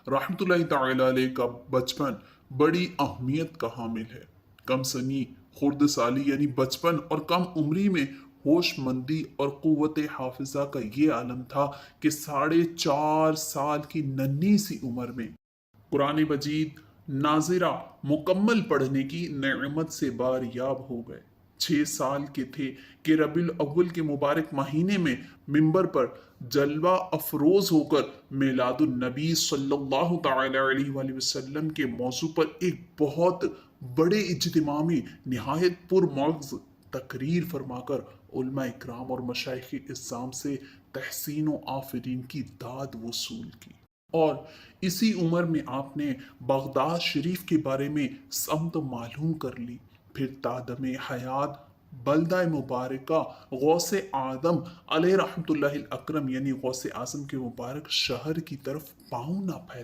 रहमतुल्लाहि तआला अलैह का बचपन बड़ी अहमियत का हामिल है। कम सनी, खुर्द साली यानी बचपन और कम उम्री में होशमंदी और कुव्वत हाफिजा का ये आलम था कि 4.5 साल की नन्ही सी उम्र में कुरान मजीद नाजिरा मुकम्मल पढ़ने की नेमत से बारियाब हो गए। 6 साल के थे कि रबीउल अव्वल के मुबारक महीने में मिंबर पर जलवा अफरोज होकर मिलादुन नबी सल्लल्लाहु तआला अलैहि वसल्लम के मौजू पर एक बहुत बड़े इज्तिमा में निहायत पुरमग़ज़ तकरीर फरमाकर उलमा इकराम और मशाइख इस्लाम से तहसीन व आफरीन की दाद वसूल की। और इसी उम्र में आपने बगदाद शरीफ के बारे में समत मालूम कर ली। फिर तादम हयात बलदा मुबारका गौसे आदम अलैहि रहमतुल्लाहिल अकरम यानी गौसे आजम के मुबारक शहर की तरफ पाँव ना फैला।